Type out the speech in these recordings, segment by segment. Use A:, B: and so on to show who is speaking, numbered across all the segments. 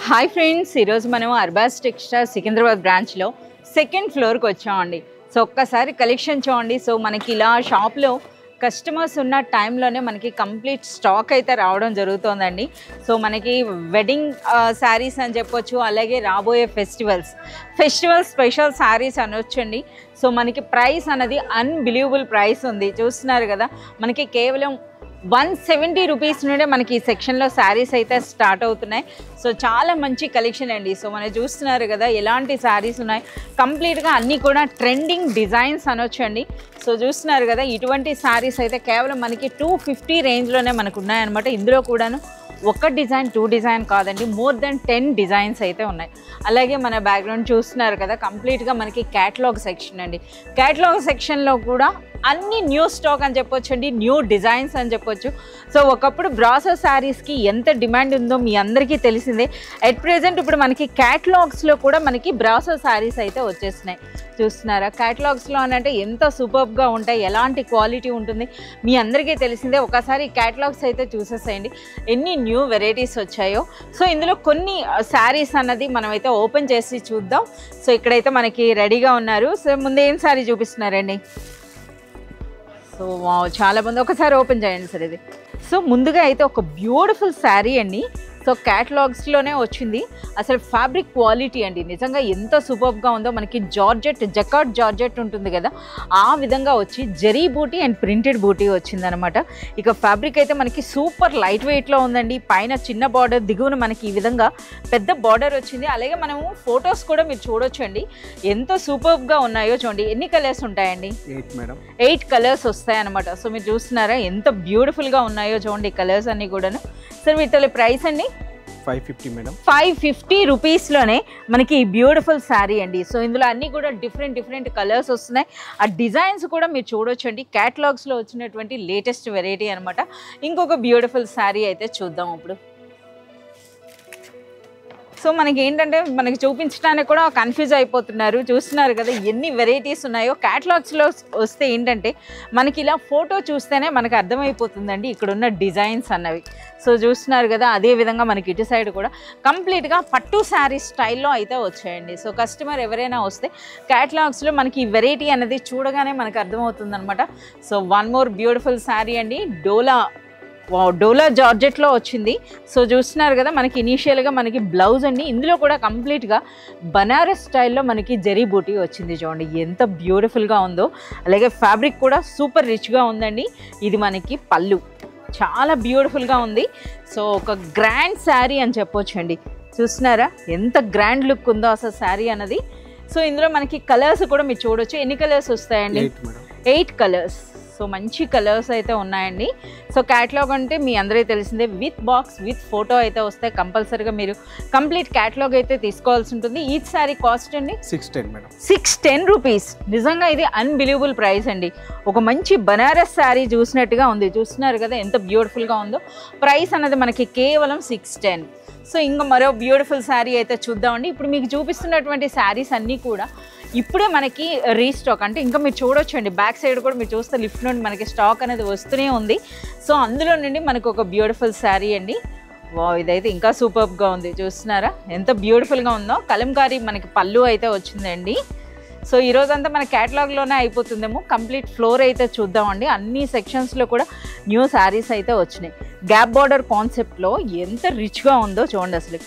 A: Hi friends, ఈరోజు మనం Arbaz textiles Secunderabad బ్రాంచ్లో సెకండ్ ఫ్లోర్కి వచ్చామండి. సో ఒక్కసారి కలెక్షన్ చూడండి. సో మనకి ఇలా షాప్లో కస్టమర్స్ ఉన్న టైంలోనే మనకి కంప్లీట్ స్టాక్ అయితే రావడం జరుగుతుందండి. సో మనకి వెడ్డింగ్ శారీస్ అని చెప్పొచ్చు, అలాగే రాబోయే ఫెస్టివల్ స్పెషల్ శారీస్ అనొచ్చండి. సో మనకి ప్రైస్ అనేది అన్బిలీవబుల్ ప్రైస్ ఉంది. చూస్తున్నారు కదా, మనకి కేవలం 170 రూపీస్ నుండే మనకి ఈ సెక్షన్లో శారీస్ అయితే స్టార్ట్ అవుతున్నాయి. సో చాలా మంచి కలెక్షన్ అండి. సో మనం చూస్తున్నారు కదా ఎలాంటి శారీస్ ఉన్నాయి, కంప్లీట్గా అన్నీ కూడా ట్రెండింగ్ డిజైన్స్ అనొచ్చండి. సో చూస్తున్నారు కదా, ఇటువంటి శారీస్ అయితే కేవలం మనకి 250 రేంజ్లోనే మనకు ఉన్నాయన్నమాట. ఇందులో కూడాను ఒక డిజైన్ 2 డిజైన్ కాదండి, మోర్ దెన్ 10 డిజైన్స్ అయితే ఉన్నాయి. అలాగే మన బ్యాక్గ్రౌండ్ చూస్తున్నారు కదా, కంప్లీట్గా మనకి క్యాటలాగ్ సెక్షన్ అండి. క్యాటలాగ్ సెక్షన్లో కూడా అన్ని న్యూ స్టాక్ అని చెప్పొచ్చు అండి, న్యూ డిజైన్స్ అని చెప్పొచ్చు. సో ఒకప్పుడు బ్రాసో శారీస్కి ఎంత డిమాండ్ ఉందో మీ అందరికీ తెలిసిందే. అట్ ప్రెజెంట్ ఇప్పుడు మనకి క్యాటలాగ్స్లో కూడా మనకి బ్రాసో శారీస్ అయితే వచ్చేస్తున్నాయి. చూస్తున్నారా, క్యాటలాగ్స్లో అని అంటే ఎంత సూపర్గా ఉంటాయి, ఎలాంటి క్వాలిటీ ఉంటుంది మీ అందరికీ తెలిసిందే. ఒకసారి క్యాటలాగ్స్ అయితే చూసేసేయండి ఎన్ని న్యూ వెరైటీస్ వచ్చాయో. సో ఇందులో కొన్ని శారీస్ అన్నది మనమైతే ఓపెన్ చేసి చూద్దాం. సో ఇక్కడైతే మనకి రెడీగా ఉన్నారు. సో ముందు ఏం శారీ చూపిస్తున్నారండి? సో చాలా మంది ఒకసారి ఓపెన్ చేయండి సార్ ఇది. సో ముందుగా అయితే ఒక బ్యూటిఫుల్ శారీ అండి. సో క్యాటలాగ్స్లోనే వచ్చింది. అసలు ఫ్యాబ్రిక్ క్వాలిటీ అండి నిజంగా ఎంత సూపర్గా ఉందో. మనకి జార్జెట్, జకార్డ్ జార్జెట్ ఉంటుంది కదా, ఆ విధంగా వచ్చి జరీ బూటీ అండ్ ప్రింటెడ్ బూటీ వచ్చిందనమాట. ఇక ఫ్యాబ్రిక్ అయితే మనకి సూపర్ లైట్ వెయిట్లో ఉందండి. పైన చిన్న బార్డర్, దిగువన మనకి ఈ విధంగా పెద్ద బార్డర్ వచ్చింది. అలాగే మనము ఫొటోస్ కూడా మీరు చూడొచ్చండి, ఎంత సూపర్గా ఉన్నాయో చూడండి. ఎన్ని కలర్స్ ఉంటాయండి? 8 కలర్స్ వస్తాయన్నమాట. సో మీరు చూస్తున్నారా ఎంత బ్యూటిఫుల్గా ఉన్నాయో చూడండి కలర్స్ అన్నీ కూడాను. సార్ వీటి ప్రైస్ అండి
B: 550 మేడం.
A: 550 రూపీస్లోనే మనకి ఈ బ్యూటిఫుల్ శారీ అండి. సో ఇందులో అన్నీ కూడా డిఫరెంట్ కలర్స్ వస్తున్నాయి. ఆ డిజైన్స్ కూడా మీరు చూడొచ్చండి. క్యాటలాగ్స్లో వచ్చినటువంటి లేటెస్ట్ వెరైటీ అనమాట. ఇంకొక బ్యూటిఫుల్ శారీ అయితే చూద్దాం ఇప్పుడు. సో మనకి ఏంటంటే మనకి చూపించడానికి కూడా కన్ఫ్యూజ్ అయిపోతున్నారు. చూస్తున్నారు కదా ఎన్ని వెరైటీస్ ఉన్నాయో. క్యాటలాగ్స్లో వస్తే ఏంటంటే మనకి ఇలా ఫోటో చూస్తేనే మనకు అర్థమైపోతుందండి ఇక్కడున్న డిజైన్స్ అన్నవి. సో చూస్తున్నారు కదా, అదే విధంగా మనకి ఇటు సైడ్ కూడా కంప్లీట్గా పట్టు శారీ స్టైల్లో అయితే వచ్చాయండి. సో కస్టమర్ ఎవరైనా వస్తే క్యాటలాగ్స్లో మనకి ఈ వెరైటీ అనేది చూడగానే మనకు అర్థమవుతుంది అనమాట. So one more beautiful sari అండి. డోలా జార్జెట్లో వచ్చింది. సో చూస్తున్నారు కదా, మనకి ఇనీషియల్గా మనకి బ్లౌజ్ అండి. ఇందులో కూడా కంప్లీట్గా బనారస్ స్టైల్లో మనకి జరీ బూటీ వచ్చింది. చూడండి ఎంత బ్యూటిఫుల్గా ఉందో. అలాగే ఫ్యాబ్రిక్ కూడా సూపర్ రిచ్గా ఉందండి. ఇది మనకి పళ్ళు, చాలా బ్యూటిఫుల్గా ఉంది. సో ఒక గ్రాండ్ శారీ అని చెప్పొచ్చండి. చూస్తున్నారా ఎంత గ్రాండ్ లుక్ ఉందో అసలు శారీ అన్నది. సో ఇందులో మనకి కలర్స్ కూడా మీరు చూడొచ్చు. ఎన్ని కలర్స్ వస్తాయండి? 8 కలర్స్. సో మంచి కలర్స్ అయితే ఉన్నాయండి. సో క్యాటలాగ్ అంటే మీ అందరికీ తెలిసిందే, విత్ బాక్స్ విత్ ఫోటో అయితే వస్తాయి. కంపల్సరీగా మీరు కంప్లీట్ క్యాటలాగ్ అయితే తీసుకోవాల్సి ఉంటుంది. ఈ శారీ కాస్ట్ అండి
B: 610 మేడం.
A: 610 రూపీస్. నిజంగా ఇది అన్బిలీవబుల్ ప్రైస్ అండి. ఒక మంచి బనారస్ శారీ చూసినట్టుగా ఉంది. చూస్తున్నారు కదా ఎంత బ్యూటిఫుల్గా ఉందో. ప్రైస్ అనేది మనకి కేవలం 610. సో ఇంకా మరో బ్యూటిఫుల్ శారీ అయితే చూద్దామండి. ఇప్పుడు మీకు చూపిస్తున్నటువంటి శారీస్ అన్నీ కూడా ఇప్పుడే మనకి రీస్టాక్, అంటే ఇంకా మీరు చూడొచ్చండి బ్యాక్ సైడ్ కూడా మీరు చూస్తే లిఫ్ట్ నుండి మనకి స్టాక్ అనేది వస్తూనే ఉంది. సో అందులో నుండి మనకు ఒక బ్యూటిఫుల్ శారీ అండి. ఇదైతే ఇంకా సూపర్గా ఉంది. చూస్తున్నారా ఎంత బ్యూటిఫుల్గా ఉందో. కలంకారీ మనకి పళ్ళు అయితే వచ్చిందండి. సో ఈరోజంతా మన క్యాటలాగ్లోనే అయిపోతుందేమో. కంప్లీట్ ఫ్లోర్ అయితే చూద్దామండి. అన్ని సెక్షన్స్లో కూడా న్యూ శారీస్ అయితే వచ్చినాయి. గ్యాప్ బార్డర్ కాన్సెప్ట్లో ఎంత రిచ్గా ఉందో చూడండి. అసలు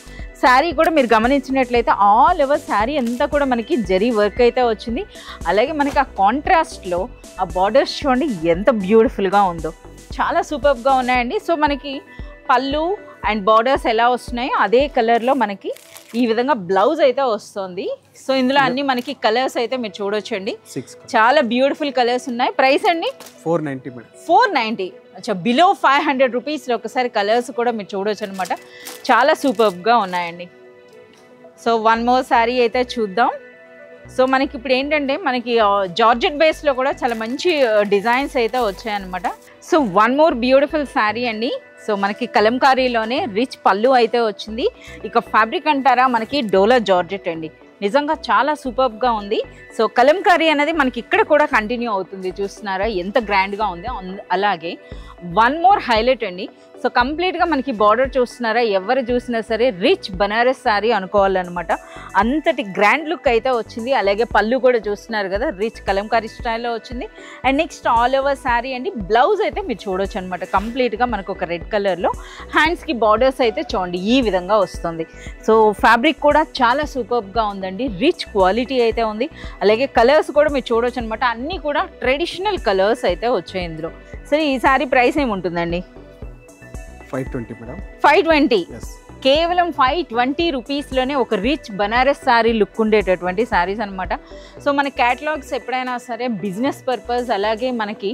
A: శారీ కూడా మీరు గమనించినట్లయితే ఆల్ ఓవర్ శారీ అంతా కూడా మనకి జరీ వర్క్ అయితే వచ్చింది. అలాగే మనకి ఆ కాంట్రాస్ట్లో ఆ బార్డర్స్ చూడండి ఎంత బ్యూటిఫుల్గా ఉందో. చాలా సూపర్గా ఉన్నాయండి. సో మనకి పళ్ళు అండ్ బార్డర్స్ ఎలా వస్తున్నాయో అదే కలర్లో మనకి ఈ విధంగా బ్లౌజ్ అయితే వస్తుంది. సో ఇందులో అన్ని మనకి కలర్స్ అయితే మీరు చూడొచ్చండి. చాలా బ్యూటిఫుల్ కలర్స్ ఉన్నాయి. ప్రైస్ అండి
B: 490 మేడం.
A: 490. అచ్చా, బిలో 500 రూపీస్లో ఒకసారి కలర్స్ కూడా మీరు చూడొచ్చు అనమాట. చాలా సూపర్గా ఉన్నాయండి. సో వన్ మోర్ శారీ అయితే చూద్దాం. సో మనకి ఇప్పుడు ఏంటంటే మనకి జార్జెట్ బేస్లో కూడా చాలా మంచి డిజైన్స్ అయితే వచ్చాయన్నమాట. So one more beautiful sari అండి. సో మనకి కలంకారీలోనే రిచ్ పళ్ళు అయితే వచ్చింది. ఇక ఫ్యాబ్రిక్ అంటారా మనకి డోలా జార్జెట్ అండి. నిజంగా చాలా సూపర్గా ఉంది. సో కలంకారీ అనేది మనకి ఇక్కడ కూడా కంటిన్యూ అవుతుంది. చూస్తున్నారా ఎంత గ్రాండ్గా ఉంది. అలాగే వన్ మోర్ హైలైట్ అండి. సో కంప్లీట్గా మనకి బార్డర్ చూస్తున్నారా, ఎవరు చూసినా సరే రిచ్ బనారస్ శారీ అనుకోవాలన్నమాట. అంతటి గ్రాండ్ లుక్ అయితే వచ్చింది. అలాగే పళ్ళు కూడా చూస్తున్నారు కదా, రిచ్ కలంకారీ స్టైల్లో వచ్చింది. And next all over sari అండి. బ్లౌజ్ అయితే మీరు చూడొచ్చు అనమాట. కంప్లీట్గా మనకు ఒక రెడ్ కలర్లో హ్యాండ్స్కి బార్డర్స్ అయితే చూడండి ఈ విధంగా వస్తుంది. సో ఫ్యాబ్రిక్ కూడా చాలా సూపర్గా ఉందండి. రిచ్ క్వాలిటీ అయితే ఉంది. అలాగే కలర్స్ కూడా మీరు చూడొచ్చు అనమాట. అన్నీ కూడా ట్రెడిషనల్ కలర్స్ అయితే వచ్చాయి ఇందులో. సరే ఈ శారీ ప్రైస్ ఏముంటుందండి?
B: 520 మేడం.
A: 520.
B: ఎస్.
A: కేవలం 520 రూపీస్లోనే ఒక రిచ్ బనారస్ శారీ లుక్ ఉండేటటువంటి శారీస్ అనమాట. సో మన క్యాటలాగ్స్ ఎప్పుడైనా సరే బిజినెస్ పర్పస్ అలాగే మనకి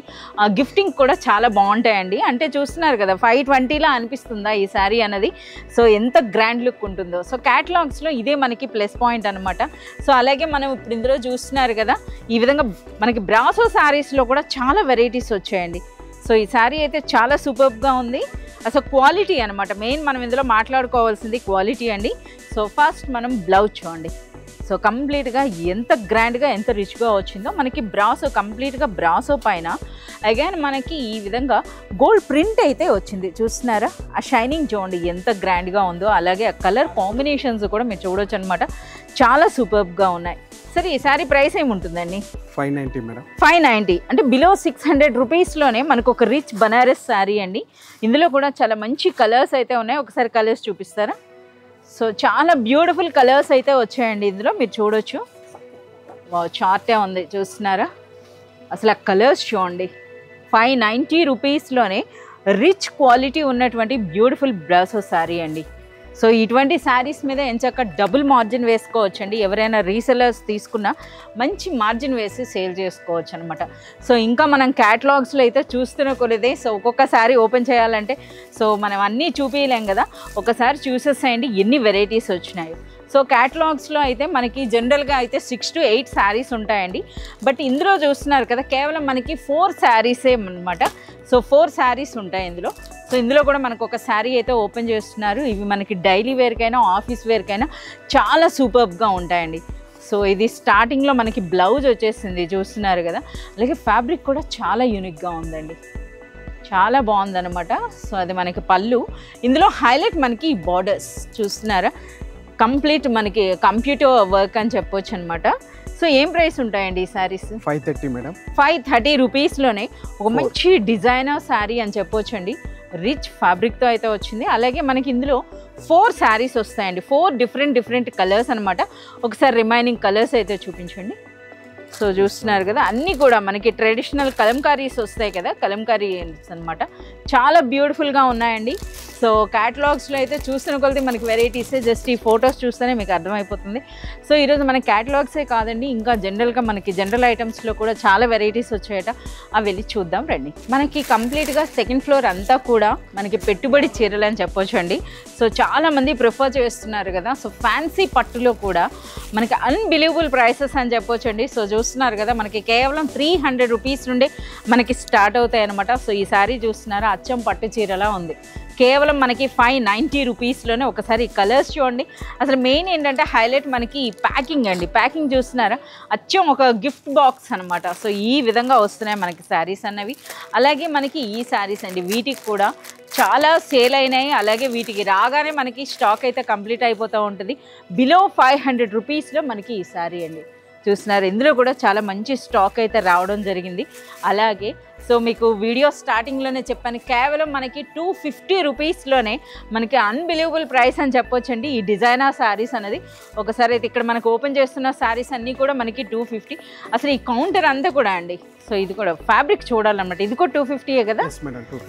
A: గిఫ్టింగ్ కూడా చాలా బాగుంటాయండి. అంటే చూస్తున్నారు కదా 520లా అనిపిస్తుందా ఈ శారీ అన్నది. సో ఎంత గ్రాండ్ లుక్ ఉంటుందో. సో క్యాటలాగ్స్లో ఇదే మనకి ప్లస్ పాయింట్ అనమాట. సో అలాగే మనం ఇప్పుడు ఇందులో చూస్తున్నారు కదా, ఈ విధంగా మనకి బ్రాసో శారీస్లో కూడా చాలా వెరైటీస్ వచ్చాయండి. సో ఈ శారీ అయితే చాలా సూపర్గా ఉంది. అసలు క్వాలిటీ అనమాట మెయిన్ మనం ఇందులో మాట్లాడుకోవాల్సింది క్వాలిటీ అండి. సో ఫస్ట్ మనం బ్లౌజ్ చూడండి. సో కంప్లీట్గా ఎంత గ్రాండ్గా ఎంత రిచ్గా వచ్చిందో మనకి బ్రాసో, కంప్లీట్గా బ్రాసో పైన అగైన్ మనకి ఈ విధంగా గోల్డ్ ప్రింట్ అయితే వచ్చింది. చూస్తున్నారా ఆ షైనింగ్ చూడండి ఎంత గ్రాండ్గా ఉందో. అలాగే ఆ కలర్ కాంబినేషన్స్ కూడా మీరు చూడొచ్చు అనమాట. చాలా సూపర్గా ఉన్నాయి. సరే ఈ శారీ ప్రైస్ ఏముంటుందండి?
B: 590 మేడం.
A: 590 అంటే బిలో 600 రూపీస్లోనే మనకు ఒక రిచ్ బనారస్ శారీ అండి. ఇందులో కూడా చాలా మంచి కలర్స్ అయితే ఉన్నాయి. ఒకసారి కలర్స్ చూపిస్తారా? సో చాలా బ్యూటిఫుల్ కలర్స్ అయితే వచ్చాయండి ఇందులో మీరు చూడొచ్చు. చార్టే ఉంది చూస్తున్నారా, అసలు ఆ కలర్స్ చూడండి. 590 రూపీస్లోనే రిచ్ క్వాలిటీ ఉన్నటువంటి బ్యూటిఫుల్ బ్రాసో శారీ అండి. సో ఇటువంటి శారీస్ మీద ఎంచక్క డబుల్ మార్జిన్ వేసుకోవచ్చండి. ఎవరైనా రీసెలర్స్ తీసుకున్నా మంచి మార్జిన్ వేసి సేల్ చేసుకోవచ్చు అనమాట. సో ఇంకా మనం క్యాటలాగ్స్లో అయితే చూస్తున్న కొలిదే. సో ఒక్కొక్క శారీ ఓపెన్ చేయాలంటే సో మనం అన్నీ చూపించలేం కదా, ఒకసారి చూసేసేయండి ఎన్ని వెరైటీస్ వచ్చినాయో. సో క్యాటలాగ్స్లో అయితే మనకి జనరల్గా అయితే 6 to 8 శారీస్ ఉంటాయండి. బట్ ఇందులో చూస్తున్నారు కదా కేవలం మనకి 4 శారీసే అనమాట. సో 4 శారీస్ ఉంటాయి ఇందులో. సో ఇందులో కూడా మనకు ఒక శారీ అయితే ఓపెన్ చేస్తున్నారు. ఇవి మనకి డైలీ వేర్కైనా ఆఫీస్ వేర్కైనా చాలా సూపర్గా ఉంటాయండి. సో ఇది స్టార్టింగ్లో మనకి బ్లౌజ్ వచ్చేసింది చూస్తున్నారు కదా. అలాగే ఫ్యాబ్రిక్ కూడా చాలా యూనిక్గా ఉందండి, చాలా బాగుందన్నమాట. సో అది మనకి పళ్ళు. ఇందులో హైలైట్ మనకి ఈ బార్డర్స్ చూస్తున్నారా, కంప్లీట్ మనకి కంప్యూటర్ వర్క్ అని చెప్పొచ్చు అనమాట. సో ఏం ప్రైస్ ఉంటాయండి ఈ శారీస్?
B: 530 మేడం.
A: 530 రూపీస్లోనే ఒక మంచి డిజైనర్ శారీ అని చెప్పొచ్చు అండి. రిచ్ ఫ్యాబ్రిక్తో అయితే వచ్చింది. అలాగే మనకి ఇందులో 4 శారీస్ వస్తాయండి. 4 డిఫరెంట్ కలర్స్ అనమాట. ఒకసారి రిమైనింగ్ కలర్స్ అయితే చూపించండి. సో చూస్తున్నారు కదా అన్నీ కూడా మనకి ట్రెడిషనల్ కలంకారీస్ వస్తాయి కదా, కలంకారీస్ అనమాట. చాలా బ్యూటిఫుల్గా ఉన్నాయండి. సో క్యాటలాగ్స్లో అయితే చూస్తున్న కొలది మనకి వెరైటీసే. జస్ట్ ఈ ఫొటోస్ చూస్తేనే మీకు అర్థమైపోతుంది. సో ఈరోజు మన క్యాటలాగ్సే కాదండి, ఇంకా జనరల్గా మనకి జనరల్ ఐటమ్స్లో కూడా చాలా వెరైటీస్ వచ్చాయట. అవి వెళ్ళి చూద్దాం రండి. మనకి కంప్లీట్గా సెకండ్ ఫ్లోర్ అంతా కూడా మనకి పెట్టుబడి చీరలు అని చెప్పొచ్చు అండి. సో చాలామంది ప్రిఫర్ చేస్తున్నారు కదా. సో ఫ్యాన్సీ పట్టులో కూడా మనకి అన్బిలీవబుల్ ప్రైసెస్ అని చెప్పొచ్చు అండి. సో చూస్తున్నారు కదా మనకి కేవలం 300 రూపీస్ నుండి మనకి స్టార్ట్ అవుతాయి అనమాట. సో ఈ శారీ చూస్తున్నారా అచ్చం పట్టు చీరలా ఉంది. కేవలం మనకి 590 రూపీస్లోనే. ఒకసారి కలర్స్ చూడండి. అసలు మెయిన్ ఏంటంటే హైలైట్ మనకి ప్యాకింగ్ అండి. ప్యాకింగ్ చూస్తున్నారా అచ్చం ఒక గిఫ్ట్ బాక్స్ అనమాట. సో ఈ విధంగా వస్తున్నాయి మనకి శారీస్ అన్నవి. అలాగే మనకి ఈ శారీస్ అండి, వీటికి కూడా చాలా సేల్ అయినాయి. అలాగే వీటికి రాగానే మనకి స్టాక్ అయితే కంప్లీట్ అయిపోతూ ఉంటుంది. బిలో 500 రూపీస్లో మనకి ఈ శారీ అండి చూస్తున్నారు. ఇందులో కూడా చాలా మంచి స్టాక్ అయితే రావడం జరిగింది. అలాగే సో మీకు వీడియో స్టార్టింగ్లోనే చెప్పాను కేవలం మనకి 250 రూపీస్లోనే మనకి అన్బిలీవబుల్ ప్రైస్ అని చెప్పొచ్చండి ఈ డిజైనర్ శారీస్ అనేది. ఒకసారి అయితే ఇక్కడ మనకు ఓపెన్ చేస్తున్న శారీస్ అన్నీ కూడా మనకి 250. అసలు ఈ కౌంటర్ అంతా కూడా అండి. సో ఇది కూడా ఫ్యాబ్రిక్ చూడాలన్నమాట. ఇది కూడా 250 కదా,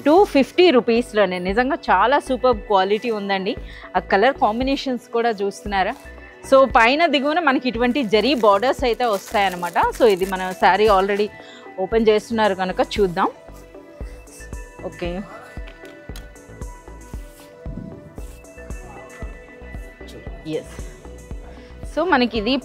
A: 250 రూపీస్లోనే. నిజంగా చాలా సూపర్ క్వాలిటీ ఉందండి. ఆ కలర్ కాంబినేషన్స్ కూడా చూస్తున్నారా. సో పైన దిగువన మనకి ఇటువంటి జరీ బార్డర్స్ అయితే వస్తాయన్నమాట. సో ఇది మన శారీ ఆల్రెడీ ఓపెన్ చేస్తున్నారు కనుక చూద్దాం. Okay yes. సో మనకి ఇది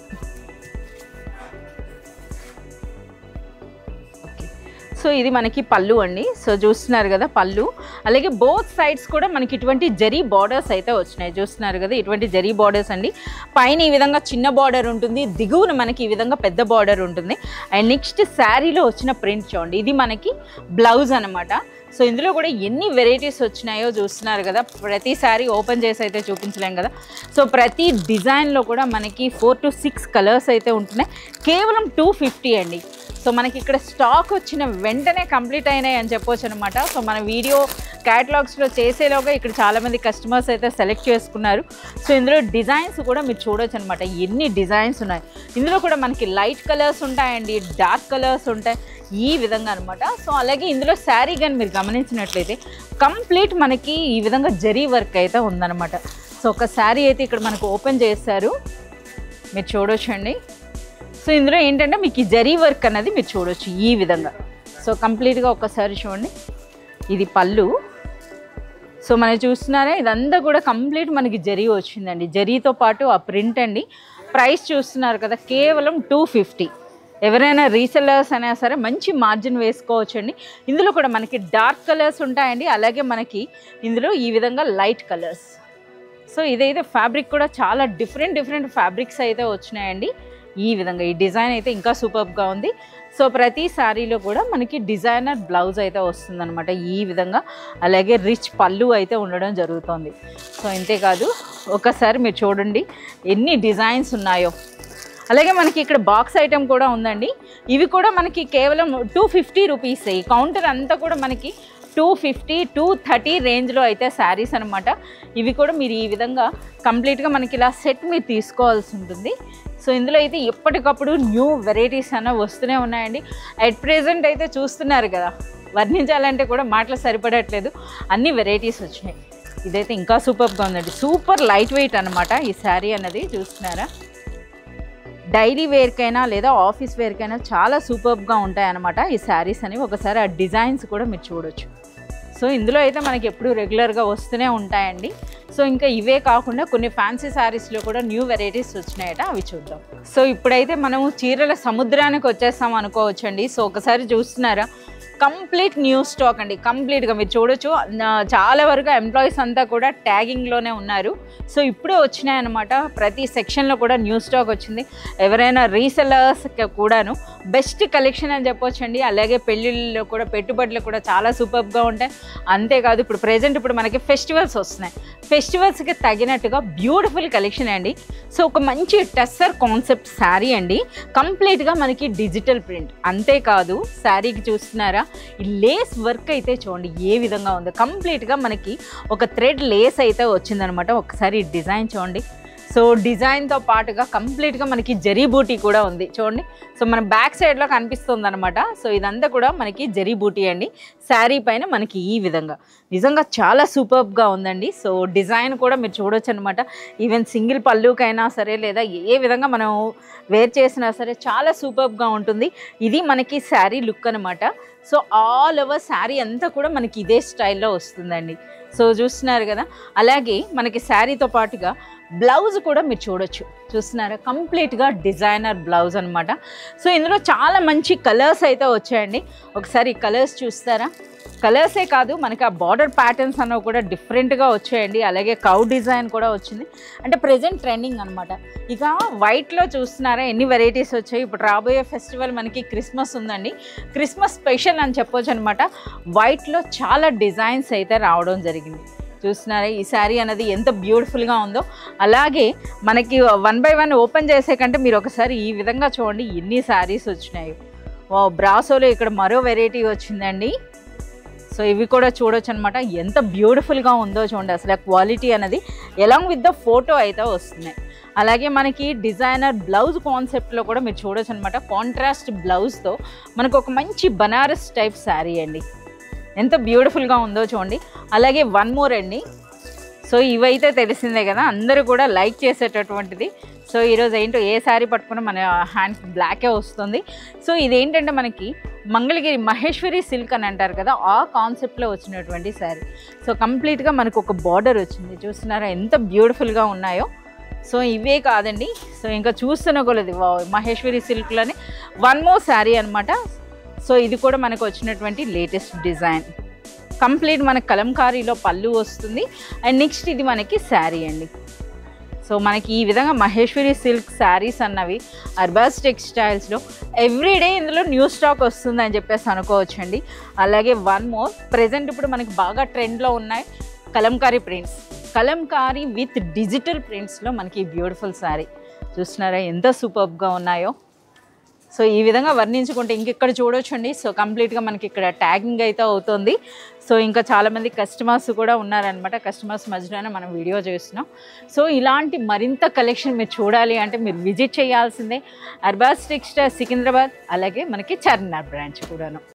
A: సో ఇది మనకి పళ్ళు అండి. సో చూస్తున్నారు కదా పళ్ళు. అలాగే బోత్ సైడ్స్ కూడా మనకి ఇటువంటి జరీ బార్డర్స్ అయితే వచ్చినాయి. చూస్తున్నారు కదా, ఇటువంటి జరీ బార్డర్స్ అండి. పైన ఈ విధంగా చిన్న బార్డర్ ఉంటుంది, దిగువన మనకి ఈ విధంగా పెద్ద బార్డర్ ఉంటుంది. అండ్ నెక్స్ట్ శారీలో వచ్చిన ప్రింట్ చూడండి, ఇది మనకి బ్లౌజ్ అనమాట. సో ఇందులో కూడా ఎన్ని వెరైటీస్ వచ్చినాయో చూస్తున్నారు కదా. ప్రతిసారి ఓపెన్ చేసి అయితే చూపించలేం కదా. సో ప్రతి డిజైన్లో కూడా మనకి 4 to 6 కలర్స్ అయితే ఉంటున్నాయి. కేవలం 250 అండి. సో మనకి ఇక్కడ స్టాక్ వచ్చిన వెంటనే కంప్లీట్ అయినాయి అని చెప్పొచ్చు అనమాట. సో మన వీడియో క్యాటలాగ్స్లో చేసేలోగా ఇక్కడ చాలామంది కస్టమర్స్ అయితే సెలెక్ట్ చేసుకున్నారు. సో ఇందులో డిజైన్స్ కూడా మీరు చూడొచ్చు అనమాట, ఎన్ని డిజైన్స్ ఉన్నాయి. ఇందులో కూడా మనకి లైట్ కలర్స్ ఉంటాయండి, డార్క్ కలర్స్ ఉంటాయి, ఈ విధంగా అనమాట. సో అలాగే ఇందులో శారీ కానీ మీరు గమనించినట్లయితే కంప్లీట్ మనకి ఈ విధంగా జరీ వర్క్ అయితే ఉందన్నమాట. సో ఒక శారీ అయితే ఇక్కడ మనకు ఓపెన్ చేశారు, మీరు చూడొచ్చండి. సో ఇందులో ఏంటంటే మీకు ఈ జరీ వర్క్ అన్నది మీరు చూడొచ్చు ఈ విధంగా. సో కంప్లీట్గా ఒక్కసారి చూడండి, ఇది పళ్ళు. సో మనం చూస్తున్నారా, ఇదంతా కూడా కంప్లీట్ మనకి జరీ వచ్చిందండి. జరీతో పాటు ఆ ప్రింట్ అండి. ప్రైస్ చూస్తున్నారు కదా, కేవలం 250. ఎవరైనా రీసెల్లర్స్ అయినా సరే మంచి మార్జిన్ వేసుకోవచ్చండి. ఇందులో కూడా మనకి డార్క్ కలర్స్ ఉంటాయండి, అలాగే మనకి ఇందులో ఈ విధంగా లైట్ కలర్స్. సో ఇదైతే ఫ్యాబ్రిక్ కూడా చాలా డిఫరెంట్ ఫ్యాబ్రిక్స్ అయితే వచ్చినాయండి. ఈ విధంగా ఈ డిజైన్ అయితే ఇంకా సూపర్గా ఉంది. సో ప్రతి శారీలో కూడా మనకి డిజైనర్ బ్లౌజ్ అయితే వస్తుందన్నమాట ఈ విధంగా. అలాగే రిచ్ పళ్ళు అయితే ఉండడం జరుగుతుంది. సో ఇంతేకాదు, ఒకసారి మీరు చూడండి ఎన్ని డిజైన్స్ ఉన్నాయో. అలాగే మనకి ఇక్కడ బాక్స్ ఐటెం కూడా ఉందండి. ఇవి కూడా మనకి కేవలం 250 రూపీస్. ఈ కౌంటర్ అంతా కూడా మనకి 250, 230 రేంజ్లో అయితే శారీస్ అనమాట. ఇవి కూడా మీరు ఈ విధంగా కంప్లీట్గా మనకి ఇలా సెట్ మీరు తీసుకోవాల్సి ఉంటుంది. సో ఇందులో అయితే ఎప్పటికప్పుడు న్యూ వెరైటీస్ అన్న వస్తూనే ఉన్నాయండి. అట్ ప్రెజెంట్ అయితే చూస్తున్నారు కదా, వర్ణించాలంటే కూడా మాటలు సరిపడట్లేదు, అన్ని వెరైటీస్ వచ్చినాయి. ఇదైతే ఇంకా సూపర్గా ఉందండి, సూపర్ లైట్ వెయిట్ అనమాట ఈ శారీ అన్నది. చూస్తున్నారా, డైలీ వేర్కైనా లేదా ఆఫీస్ వేర్కైనా చాలా సూపర్గా ఉంటాయన్నమాట ఈ శారీస్ అని. ఒకసారి ఆ డిజైన్స్ కూడా మీరు చూడొచ్చు. సో ఇందులో అయితే మనకి ఎప్పుడు రెగ్యులర్గా వస్తూనే ఉంటాయండి. సో ఇంకా ఇవే కాకుండా కొన్ని ఫ్యాన్సీ శారీస్లో కూడా న్యూ వెరైటీస్ వచ్చినాయట, అవి చూద్దాం. సో ఇప్పుడైతే మనము చీరల సముద్రానికి వచ్చేస్తాం అనుకోవచ్చండి. సో ఒకసారి చూస్తున్నారా, కంప్లీట్ న్యూ స్టాక్ అండి. కంప్లీట్గా మీరు చూడొచ్చు, చాలా వరకు ఎంప్లాయీస్ అంతా కూడా ట్యాగింగ్లోనే ఉన్నారు. సో ఇప్పుడే వచ్చినాయన్నమాట. ప్రతి సెక్షన్లో కూడా న్యూ స్టాక్ వచ్చింది. ఎవరైనా రీసెల్లర్స్ కూడాను బెస్ట్ కలెక్షన్ అని చెప్పొచ్చండి. అలాగే పెళ్ళిళ్ళలో కూడా పెట్టుబడులు కూడా చాలా సూపర్గా ఉంటాయి. అంతేకాదు ఇప్పుడు ప్రెజెంట్ ఇప్పుడు మనకి ఫెస్టివల్స్ వస్తున్నాయి, ఫెస్టివల్స్కి తగినట్టుగా బ్యూటిఫుల్ కలెక్షన్ అండి. సో ఒక మంచి టెస్సర్ కాన్సెప్ట్ శారీ అండి, కంప్లీట్గా మనకి డిజిటల్ ప్రింట్. అంతేకాదు శారీకి చూస్తున్నారా, ఈ లేస్ వర్క్ అయితే చూడండి ఏ విధంగా ఉందో. కంప్లీట్గా మనకి ఒక థ్రెడ్ లేస్ అయితే వచ్చిందనమాట. ఒకసారి డిజైన్ చూడండి. సో డిజైన్తో పాటుగా కంప్లీట్గా మనకి జరీ బూటీ కూడా ఉంది చూడండి. సో మన బ్యాక్ సైడ్లో కనిపిస్తుంది అనమాట. సో ఇదంతా కూడా మనకి జరీ బూటీ అండి. శారీ పైన మనకి ఈ విధంగా నిజంగా చాలా సూపర్గా ఉందండి. సో డిజైన్ కూడా మీరు చూడొచ్చు అనమాట. ఈవెన్ సింగిల్ పళ్ళుకైనా సరే లేదా ఏ విధంగా మనం వేర్ చేసినా సరే చాలా సూపర్గా ఉంటుంది. ఇది మనకి శారీ లుక్ అనమాట. సో ఆల్ ఓవర్ శారీ అంతా కూడా మనకి ఇదే స్టైల్లో వస్తుందండి. సో చూస్తున్నారు కదా, అలాగే మనకి శారీతో పాటుగా బ్లౌజ్ కూడా మీరు చూడొచ్చు. చూస్తున్నారా, కంప్లీట్గా డిజైనర్ బ్లౌజ్ అనమాట. సో ఇందులో చాలా మంచి కలర్స్ అయితే వచ్చాయండి. ఒకసారి కలర్స్ చూస్తారా, కలర్సే కాదు మనకి ఆ బార్డర్ ప్యాటర్న్స్ అన్నవి కూడా డిఫరెంట్గా వచ్చాయండి. అలాగే కౌ డిజైన్ కూడా వచ్చింది, అంటే ప్రెజెంట్ ట్రెండింగ్ అనమాట. ఇక వైట్లో చూస్తున్నారా ఎన్ని వెరైటీస్ వచ్చాయి. ఇప్పుడు రాబోయే ఫెస్టివల్ మనకి క్రిస్మస్ ఉందండి, క్రిస్మస్ స్పెషల్ అని చెప్పొచ్చు అనమాట. వైట్లో చాలా డిజైన్స్ అయితే రావడం జరిగింది. చూస్తున్నారా ఈ శారీ అనేది ఎంత బ్యూటిఫుల్గా ఉందో. అలాగే మనకి 1 by 1 ఓపెన్ చేసే కంటే మీరు ఒకసారి ఈ విధంగా చూడండి ఎన్ని శారీస్ వచ్చినాయి. బ్రాసోలో ఇక్కడ మరో వెరైటీ వచ్చిందండి. సో ఇవి కూడా చూడొచ్చు అనమాట, ఎంత బ్యూటిఫుల్గా ఉందో చూడండి. అసలు క్వాలిటీ అనేది ఎలాంగ్ విత్ ద ఫోటో అయితే వస్తున్నాయి. అలాగే మనకి డిజైనర్ బ్లౌజ్ కాన్సెప్ట్లో కూడా మీరు చూడొచ్చు అనమాట. కాంట్రాస్ట్ బ్లౌజ్తో మనకు ఒక మంచి బనారస్ టైప్ శారీ అండి, ఎంత బ్యూటిఫుల్గా ఉందో చూడండి. అలాగే 1 more అండి. సో ఇవైతే తెలిసిందే కదా, అందరూ కూడా లైక్ చేసేటటువంటిది. సో ఈరోజు ఏంటో ఏ శారీ పట్టుకున్నా మన హ్యాండ్ బ్లాకే వస్తుంది. సో ఇదేంటంటే మనకి మంగళగిరి మహేశ్వరి సిల్క్ అని అంటారు కదా, ఆ కాన్సెప్ట్లో వచ్చినటువంటి శారీ. సో కంప్లీట్గా మనకు ఒక బార్డర్ వచ్చింది. చూస్తున్నారా ఎంత బ్యూటిఫుల్గా ఉన్నాయో. సో ఇవే కాదండి, సో ఇంకా చూస్తున్న కొలది మహేశ్వరి సిల్క్లోనే 1 more శారీ అనమాట. సో ఇది కూడా మనకు వచ్చినటువంటి లేటెస్ట్ డిజైన్. కంప్లీట్ మనకి కలంకారీలో పళ్ళు వస్తుంది. అండ్ నెక్స్ట్ ఇది మనకి శారీ అండి. సో మనకి ఈ విధంగా మహేశ్వరి సిల్క్ శారీస్ అన్నవి అర్బాస్ టెక్స్టైల్స్లో ఎవ్రీడే ఇందులో న్యూ స్టాక్ వస్తుందని చెప్పేసి అనుకోవచ్చండి. అలాగే వన్ మోర్, ప్రజెంట్ ఇప్పుడు మనకి బాగా ట్రెండ్లో ఉన్నాయి kalamkari prints. Kalamkari with digital ప్రింట్స్లో మనకి బ్యూటిఫుల్ శారీ చూస్తున్నారా ఎంత సూపర్గా ఉన్నాయో. సో ఈ విధంగా వర్ణించుకుంటే ఇంకెక్కడ చూడొచ్చండి. సో కంప్లీట్గా మనకి ఇక్కడ ట్యాగింగ్ అయితే అవుతుంది. సో ఇంకా చాలామంది కస్టమర్స్ కూడా ఉన్నారనమాట. కస్టమర్స్ మధ్యలోనే మనం వీడియో చేస్తున్నాం. సో ఇలాంటి మరింత కలెక్షన్ మీరు చూడాలి అంటే మీరు విజిట్ చేయాల్సిందే అర్బాస్ టెక్స్టైల్స్ సికింద్రాబాద్, అలాగే మనకి చార్మినార్ బ్రాంచ్ కూడాను.